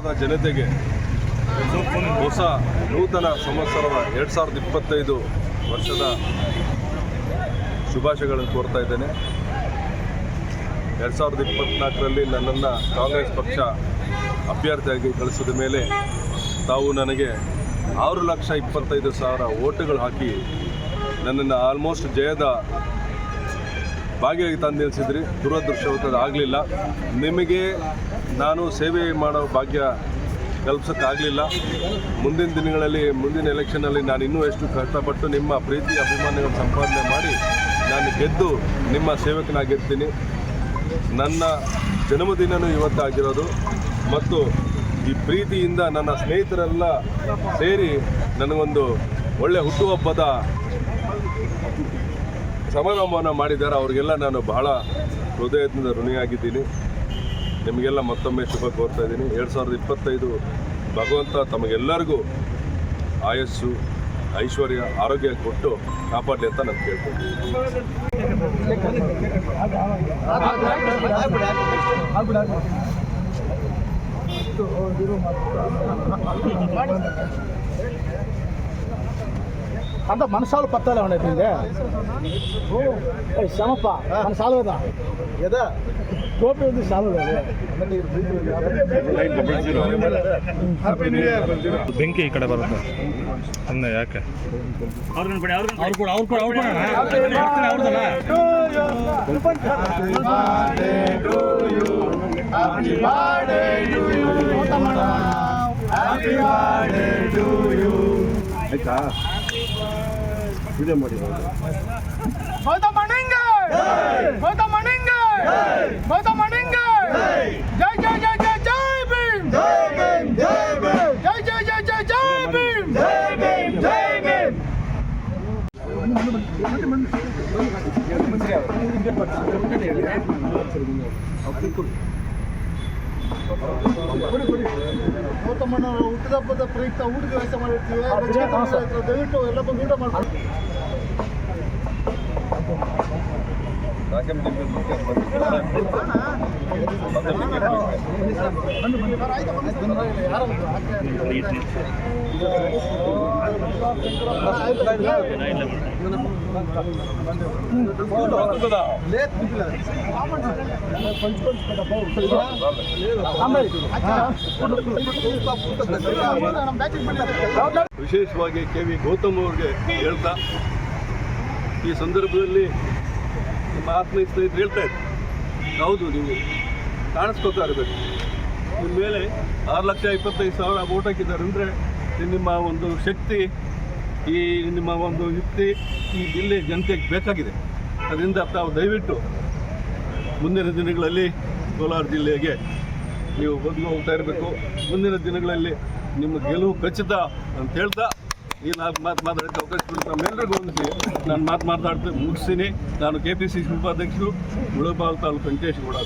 ಕೋಲಾರದ ಜನತೆಗೆ ಹೊಸ ನೂತನ ಸಂವತ್ಸರದ 2025 ವರ್ಷದ ಶುಭಾಶಯಗಳನ್ನು ಕೋರ್ತಾ ಇದ್ದೇನೆ. 2024ರಲ್ಲಿ ನನ್ನನ್ನು ಕಾಂಗ್ರೆಸ್ ಪಕ್ಷ ಅಭ್ಯರ್ಥಿಯಾಗಿ ಕಳಿಸಿದ ಮೇಲೆ ತಾವು ನನಗೆ 6,25,000 ಓಟುಗಳು ಹಾಕಿ ನನ್ನನ್ನು ಆಲ್ಮೋಸ್ಟ್ ಜಯದ ಭಾಗಿಯಾಗಿ ತಂದು ನಿಲ್ಲಿಸಿದ್ರಿ. ದುರದೃಷ್ಟವಶಾತ್ ಆಗಲಿಲ್ಲ. ನಿಮಗೆ ನಾನು ಸೇವೆ ಮಾಡೋ ಭಾಗ್ಯ ಕಲ್ಪಿಸೋಕ್ಕಾಗಲಿಲ್ಲ. ಮುಂದಿನ ದಿನಗಳಲ್ಲಿ, ಮುಂದಿನ ಎಲೆಕ್ಷನಲ್ಲಿ ನಾನು ಇನ್ನೂ ಎಷ್ಟು ಕಷ್ಟಪಟ್ಟು ನಿಮ್ಮ ಪ್ರೀತಿ ಅಭಿಮಾನಿಗಳ ಸಂಪಾದನೆ ಮಾಡಿ ನಾನು ಗೆದ್ದು ನಿಮ್ಮ ಸೇವಕನಾಗಿರ್ತೀನಿ. ನನ್ನ ಜನ್ಮದಿನವೂ ಇವತ್ತಾಗಿರೋದು ಮತ್ತು ಈ ಪ್ರೀತಿಯಿಂದ ನನ್ನ ಸ್ನೇಹಿತರೆಲ್ಲ ಸೇರಿ ನನಗೊಂದು ಒಳ್ಳೆಯ ಹುಟ್ಟುಹಬ್ಬದ ಸಮಾರಂಭವನ್ನು ಮಾಡಿದ್ದಾರೆ. ಅವರಿಗೆಲ್ಲ ನಾನು ಬಹಳ ಹೃದಯದಿಂದ ಋಣಿಯಾಗಿದ್ದೀನಿ. ನಿಮಗೆಲ್ಲ ಮತ್ತೊಮ್ಮೆ ಶುಭ ಕೋರ್ತಾ ಇದ್ದೀನಿ. 2025 ಭಗವಂತ ತಮಗೆಲ್ಲರಿಗೂ ಆಯಸ್ಸು, ಐಶ್ವರ್ಯ, ಆರೋಗ್ಯ ಕೊಟ್ಟು ಕಾಪಾಡಲಿ ಅಂತ ನಾನು ಕೇಳ್ತೀನಿ. అంత మనసాలు పత్తాలే ఉన్నాయి శ్రమప్ప మన సాలదా ఏదా టోపీ ఉంది సాలదా ಬೆಂಕಿ ಈ ಕಡೆ ಬರುತ್ತೆ ಅಂದ ಯಾಕೆ ಆಯ್ತಾ ವಿಡಿಯೋ ಮಾಡಿ. ಜೈ ಜೈ ಜೈ ಜೈ ಜೈ ಭೀಮ್, ಜೈ ಭೀಮ್, ಜೈ ಭೀಮ್, ಜೈ ಜೈ ಜೈ ಜೈ ಜೈ ಭೀಮ್, ಜೈ ಭೀಮ್, ಜೈ ಭೀಮ್. ಗೌತಮಣ್ಣ ಹುಟ್ಟುಹಬ್ಬದ ಪ್ರಯುಕ್ತ ಊಟದ ವ್ಯವಸ್ಥೆ ಮಾಡಿರ್ತೀವಿ. ದಯವಿಟ್ಟು ಎಲ್ಲ ಬಂದು ಊಟ ಮಾಡ್ಕೊಂಡು ವಿಶೇಷವಾಗಿ ಕೆ.ವಿ. ಗೌತಮ್ ಅವ್ರಿಗೆ ಹೇಳ್ತಾ, ಈ ಸಂದರ್ಭದಲ್ಲಿ ನಿಮ್ಮ ಆತ್ಮೀಯ ಸ್ನೇಹಿತರು ಹೇಳ್ತಾ ಇದ್ರು, ಹೌದು ನೀವು ಕಾಣಿಸ್ಕೋತಾ ಇರಬೇಕು. ನಿಮ್ಮ ಮೇಲೆ 6,25,000 ಓಟ್ ಹಾಕಿದ್ದಾರೆ ಅಂದರೆ ನಿಮ್ಮ ಒಂದು ಶಕ್ತಿ, ಈ ನಿಮ್ಮ ಒಂದು ಯುಕ್ತಿ ಈ ಜಿಲ್ಲೆ ಜನತೆಗೆ ಬೇಕಾಗಿದೆ. ಅದರಿಂದ ತಾವು ದಯವಿಟ್ಟು ಮುಂದಿನ ದಿನಗಳಲ್ಲಿ ಕೋಲಾರ ಜಿಲ್ಲೆಗೆ ನೀವು ಬದುಕು ಹೋಗ್ತಾ ಇರಬೇಕು. ಮುಂದಿನ ದಿನಗಳಲ್ಲಿ ನಿಮ್ಮ ಗೆಲುವು ಖಚಿತ ಅಂತ ಹೇಳ್ತಾ ಈ ಮಾತಾಡೋಕ್ಕೆ ಅವಕಾಶ ಕೊಟ್ಟು ನಮ್ಮೆಲ್ಲರಿಗೂ ಹೊಂದಿಸಿ ನಾನು ಮಾತಾಡ್ತಾ ಮುಗಿಸ್ತೀನಿ. ನಾನು KPCC ಉಪಾಧ್ಯಕ್ಷರು, ಮುಳಬಾಗಿಲು ತಾಲೂಕು ವೆಂಕಟೇಶ್ ಗೌಡ.